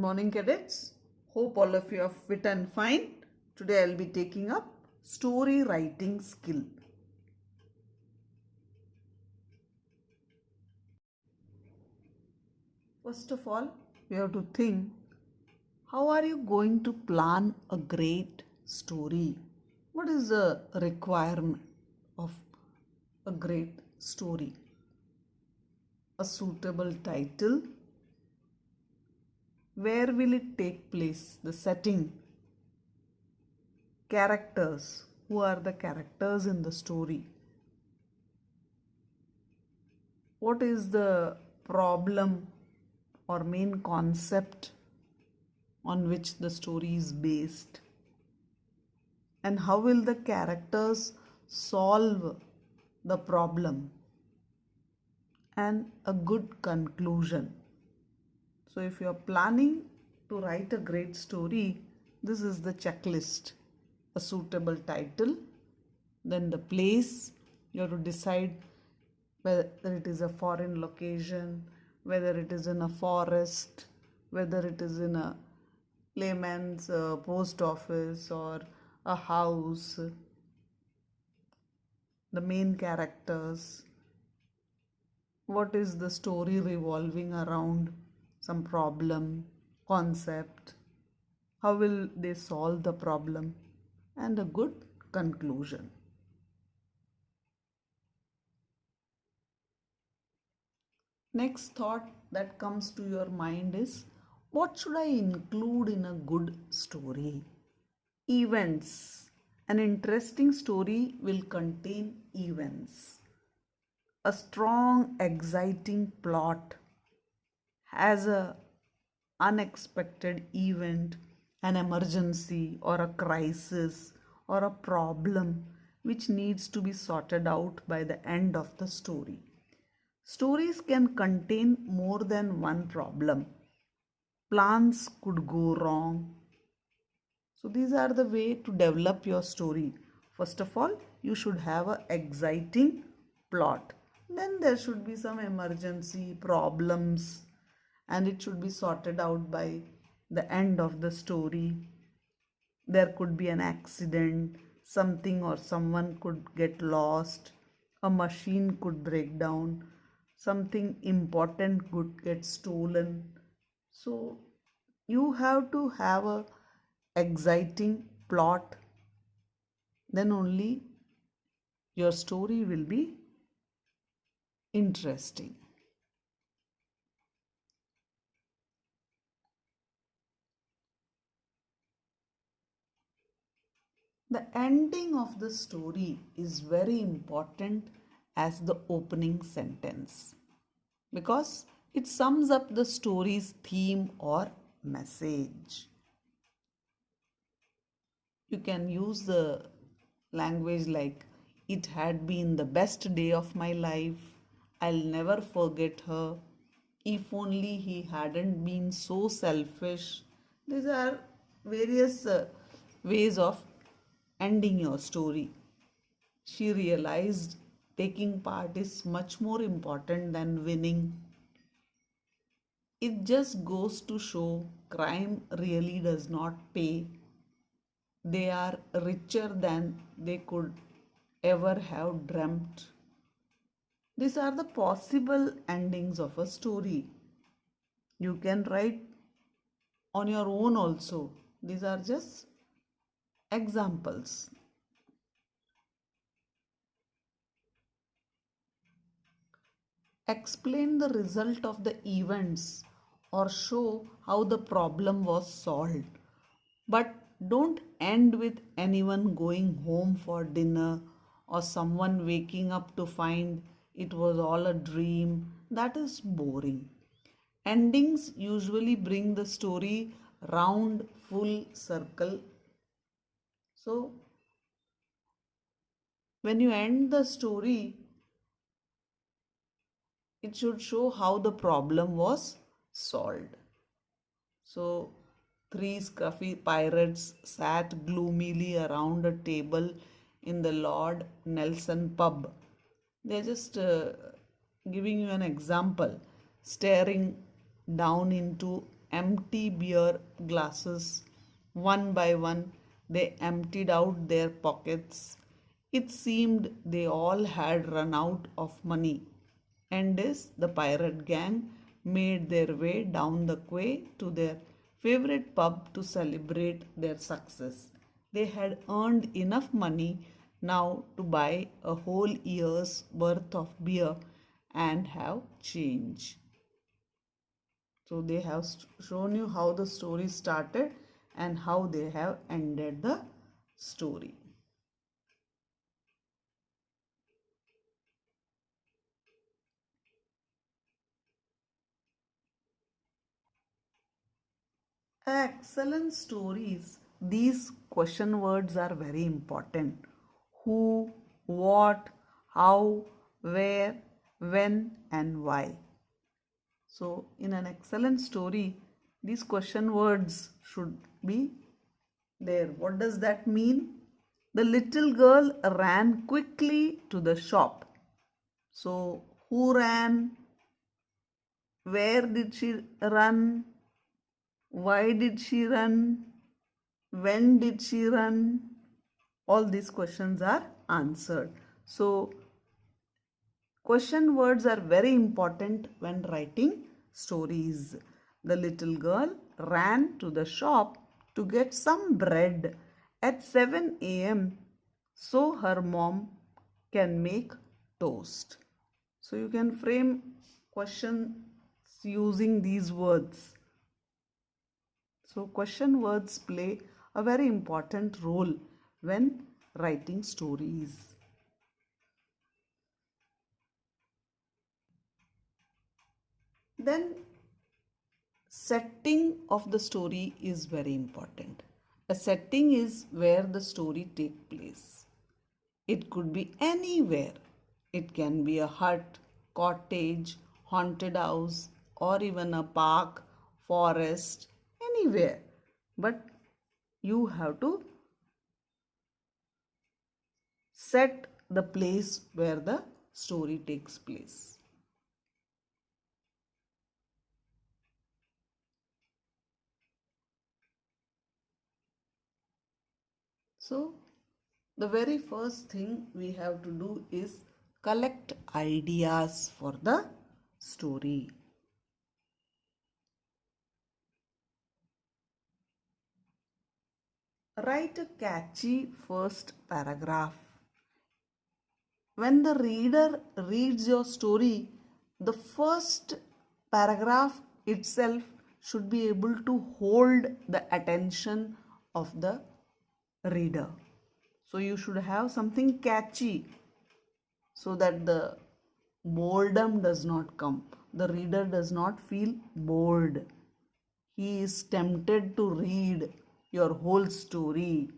morning, cadets. Hope all of you are fit and fine. Today I'll be taking up story writing skill. First of all, you have to think, how are you going to plan a great story? What is the requirement of a great story? A suitable title. Where will it take place? The setting. Characters. Who are the characters in the story? What is the problem or main concept on which the story is based? And how will the characters solve the problem? And a good conclusion. So, if you are planning to write a great story, this is the checklist. A suitable title, then the place. You have to decide whether it is a foreign location, whether it is in a forest, whether it is in a layman's post office or a house, the main characters, what is the story revolving around, some problem, concept, how will they solve the problem, and a good conclusion. Next thought that comes to your mind is, what should I include in a good story? Events. An interesting story will contain events. A strong, exciting plot has a unexpected event, an emergency or a crisis or a problem which needs to be sorted out by the end of the story. Stories can contain more than one problem. Plans could go wrong. So these are the way to develop your story. First of all, you should have an exciting plot. Then there should be some emergency problems and it should be sorted out by the end of the story. There could be an accident, something or someone could get lost, a machine could break down, something important could get stolen. So you have to have a exciting plot, then only your story will be interesting. The ending of the story is very important as the opening sentence because it sums up the story's theme or message. You can use the language like, it had been the best day of my life, I'll never forget her, if only he hadn't been so selfish. These are various ways of ending your story. She realized taking part is much more important than winning. It just goes to show crime really does not pay. They are richer than they could ever have dreamt. These are the possible endings of a story. You can write on your own also. These are just examples. Explain the result of the events or show how the problem was solved. But don't end with anyone going home for dinner or someone waking up to find it was all a dream. That is boring. Endings usually bring the story round full circle. So, when you end the story, it should show how the problem was solved. So, three scruffy pirates sat gloomily around a table in the Lord Nelson pub. They're just giving you an example, staring down into empty beer glasses. One by one, they emptied out their pockets. It seemed they all had run out of money. And as the pirate gang made their way down the quay to their favorite pub to celebrate their success, they had earned enough money now to buy a whole year's worth of beer and have change. So they have shown you how the story started and how they have ended the story. Excellent stories. These question words are very important. Who, what, how, where, when, and why. So, in an excellent story, these question words should be there. What does that mean? The little girl ran quickly to the shop. So, who ran? Where did she run? Why did she run? When did she run? All these questions are answered. So, question words are very important when writing stories. The little girl ran to the shop to get some bread at 7 a.m. so her mom can make toast. So, you can frame questions using these words. So, question words play a very important role when writing stories. Then, setting of the story is very important. A setting is where the story takes place. It could be anywhere. It can be a hut, cottage, haunted house, or even a park, forest, anywhere. But you have to set the place where the story takes place. So, the very first thing we have to do is collect ideas for the story. Write a catchy first paragraph. When the reader reads your story, the first paragraph itself should be able to hold the attention of the reader. So you should have something catchy so that the boredom does not come. The reader does not feel bored. He is tempted to read your whole story.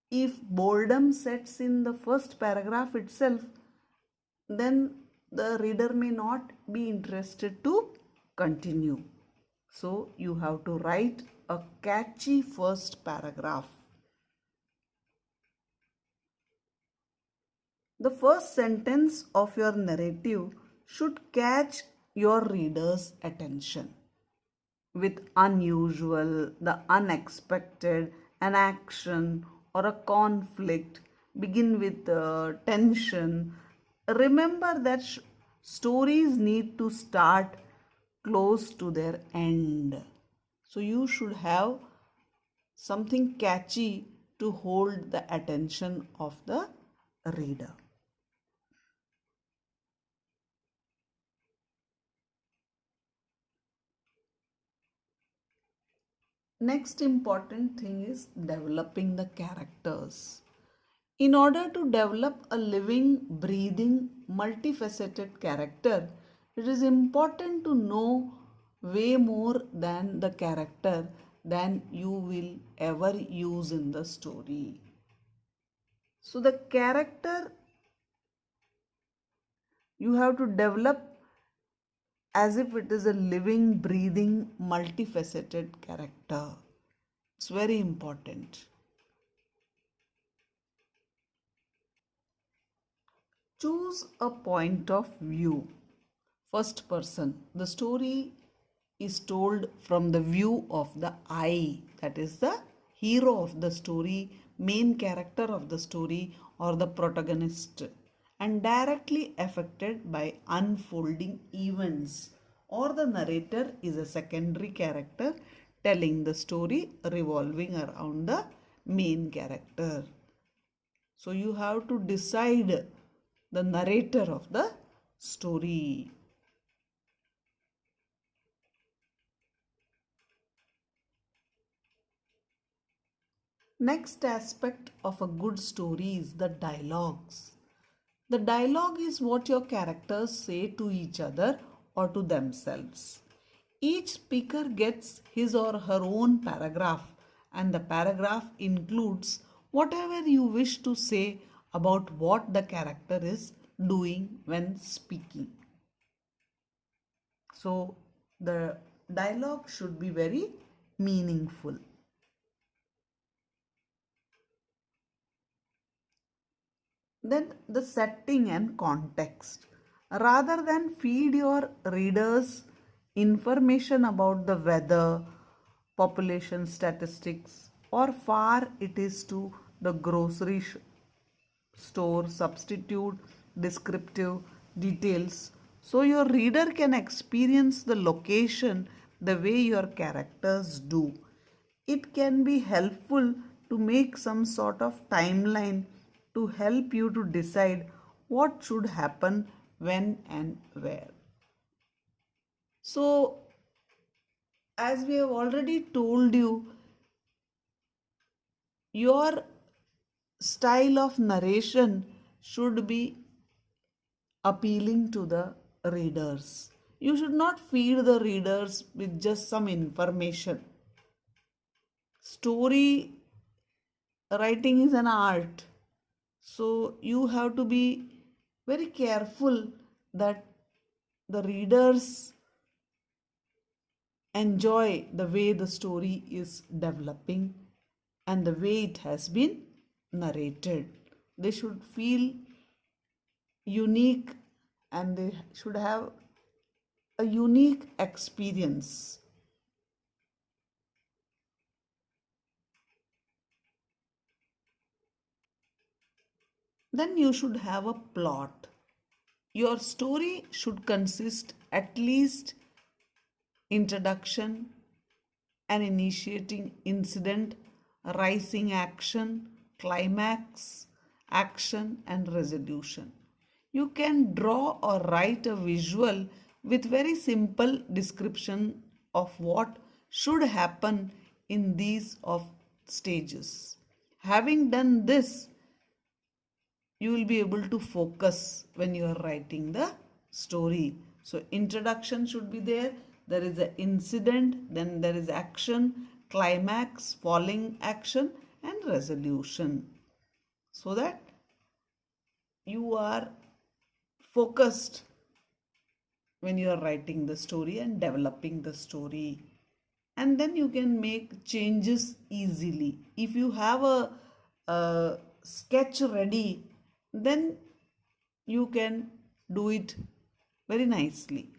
If boredom sets in the first paragraph itself, then the reader may not be interested to continue. So you have to write a catchy first paragraph. The first sentence of your narrative should catch your reader's attention with unusual, the unexpected, an action or a conflict. Begin with tension. Remember that stories need to start close to their end. So you should have something catchy to hold the attention of the reader. Next important thing is developing the characters. In order to develop a living, breathing, multifaceted character, it is important to know way more than the character than you will ever use in the story. So, the character you have to develop as if it is a living, breathing, multifaceted character. It's very important. Choose a point of view. First person. The story is told from the view of the I, that is the hero of the story, main character of the story, or the protagonist, and directly affected by unfolding events, or the narrator is a secondary character telling the story revolving around the main character. So you have to decide the narrator of the story. Next aspect of a good story is the dialogues. The dialogue is what your characters say to each other or to themselves. Each speaker gets his or her own paragraph, and the paragraph includes whatever you wish to say about what the character is doing when speaking. So, the dialogue should be very meaningful. Then the setting and context. Rather than feed your readers information about the weather, population statistics, or far it is to the grocery store, substitute descriptive details so your reader can experience the location the way your characters do. It can be helpful to make some sort of timeline to help you to decide what should happen when and where. So, as we have already told you, your style of narration should be appealing to the readers. You should not feed the readers with just some information. Story writing is an art. So you have to be very careful that the readers enjoy the way the story is developing and the way it has been narrated. They should feel unique and they should have a unique experience. Then you should have a plot. Your story should consist at least introduction, an initiating incident, rising action, climax, action and resolution. You can draw or write a visual with very simple description of what should happen in these of stages. Having done this, you will be able to focus when you are writing the story. So introduction should be there. There is an incident, then there is action, climax, falling action and resolution. So that you are focused when you are writing the story and developing the story. And then you can make changes easily. If you have a sketch ready, then you can do it very nicely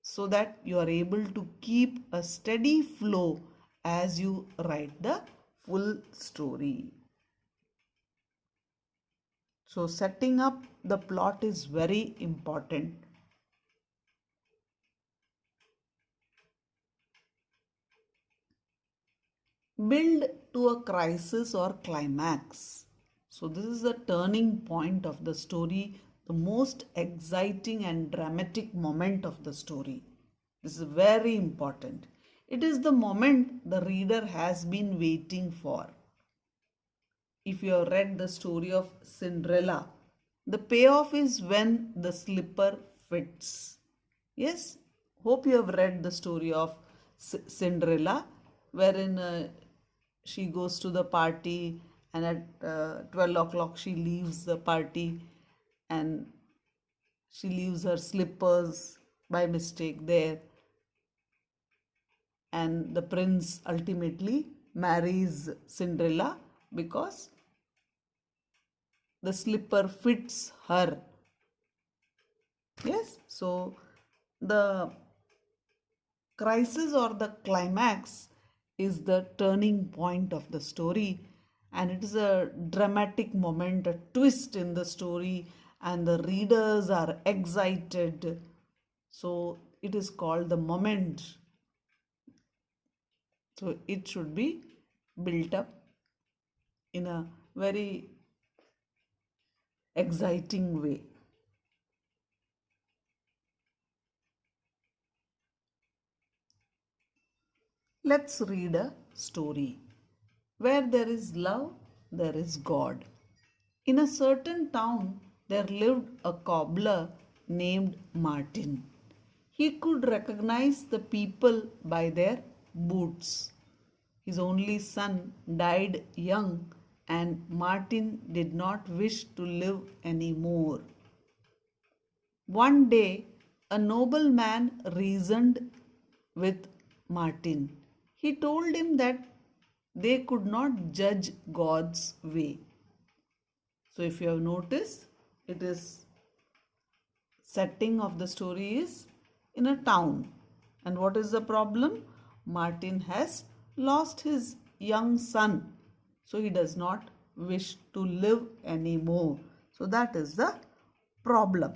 so that you are able to keep a steady flow as you write the full story. So setting up the plot is very important. Build to a crisis or climax. So, this is the turning point of the story, the most exciting and dramatic moment of the story. This is very important. It is the moment the reader has been waiting for. If you have read the story of Cinderella, the payoff is when the slipper fits. Yes, hope you have read the story of Cinderella, wherein she goes to the party and at 12 o'clock she leaves the party and she leaves her slippers by mistake there, and the prince ultimately marries Cinderella because the slipper fits her. Yes, so the crisis or the climax is the turning point of the story, and it is a dramatic moment, a twist in the story, and the readers are excited. So it is called the moment. So it should be built up in a very exciting way. Let's read a story. Where there is love, there is God. In a certain town, there lived a cobbler named Martin. He could recognize the people by their boots. His only son died young, and Martin did not wish to live any more. One day, a nobleman reasoned with Martin. He told him that they could not judge God's way. So, if you have noticed, it is setting of the story is in a town. And what is the problem? Martin has lost his young son. So, he does not wish to live anymore. So, that is the problem.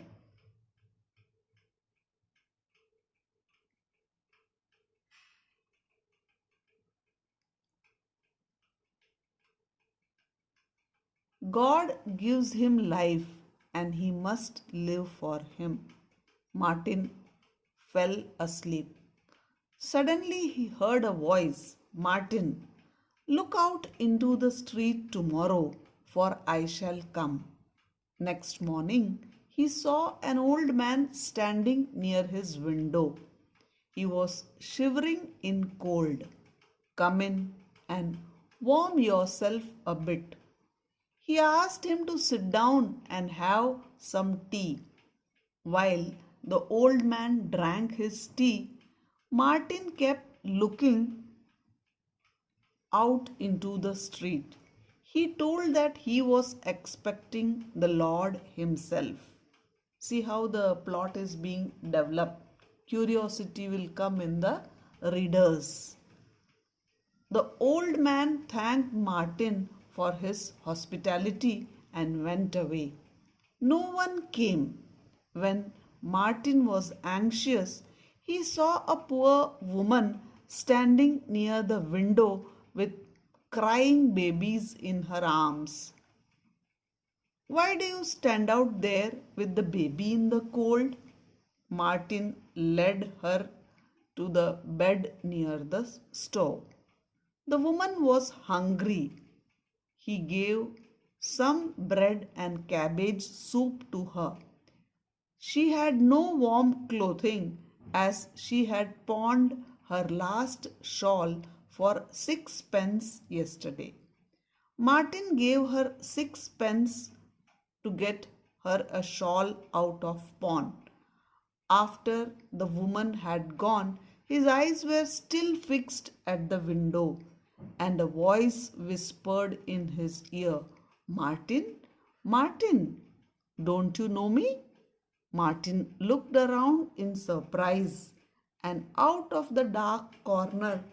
God gives him life and he must live for him. Martin fell asleep. Suddenly he heard a voice, Martin, look out into the street tomorrow, for I shall come. Next morning, he saw an old man standing near his window. He was shivering in cold. Come in and warm yourself a bit. He asked him to sit down and have some tea. While the old man drank his tea, Martin kept looking out into the street. He told that he was expecting the Lord Himself. See how the plot is being developed. Curiosity will come in the readers. The old man thanked Martin for his hospitality and went away. No one came. When Martin was anxious, he saw a poor woman standing near the window with crying babies in her arms. Why do you stand out there with the baby in the cold? Martin led her to the bed near the stove. The woman was hungry. He gave some bread and cabbage soup to her. She had no warm clothing as she had pawned her last shawl for 6 pence yesterday. Martin gave her 6 pence to get her a shawl out of pawn. After the woman had gone, his eyes were still fixed at the window, and a voice whispered in his ear, Martin, Martin, don't you know me? Martin looked around in surprise, and out of the dark corner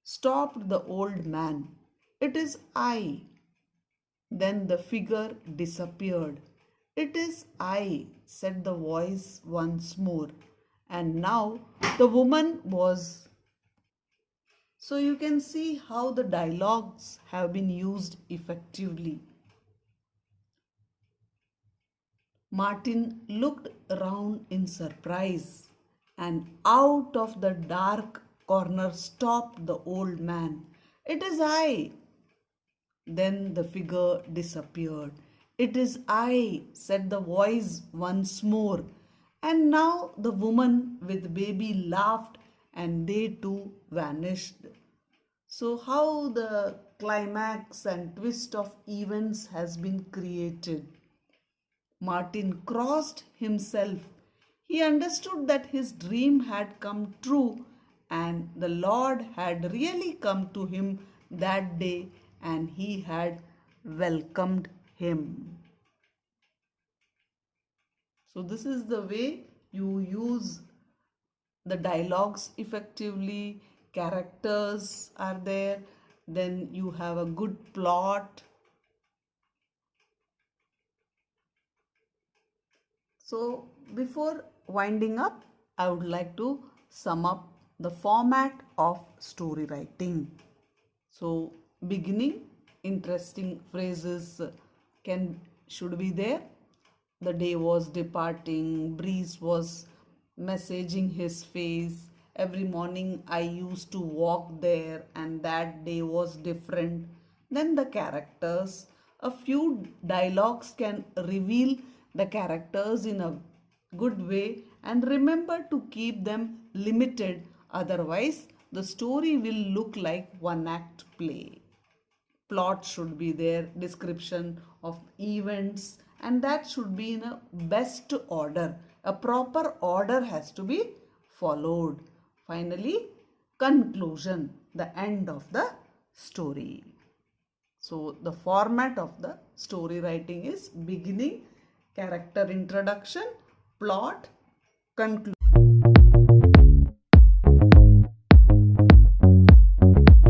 stopped the old man. It is I. Then the figure disappeared. It is I, said the voice once more. And now the woman was. So you can see how the dialogues have been used effectively. Martin looked around in surprise, and out of the dark corner stopped the old man. It is I. Then the figure disappeared. It is I, said the voice once more. And now the woman with baby laughed and they too vanished. So, how the climax and twist of events has been created. Martin crossed himself. He understood that his dream had come true and the Lord had really come to him that day and he had welcomed him. So, this is the way you use the dialogues effectively, characters are there, then you have a good plot. So, before winding up, I would like to sum up the format of story writing. So, beginning, interesting phrases can should be there. The day was departing, breeze was messaging his face. Every morning I used to walk there, and that day was different. Then the characters. A few dialogues can reveal the characters in a good way, and remember to keep them limited, otherwise, the story will look like one act play. Plot should be there, description of events, and that should be in a best order. A proper order has to be followed. Finally, conclusion, the end of the story. So, the format of the story writing is beginning, character introduction, plot, conclusion.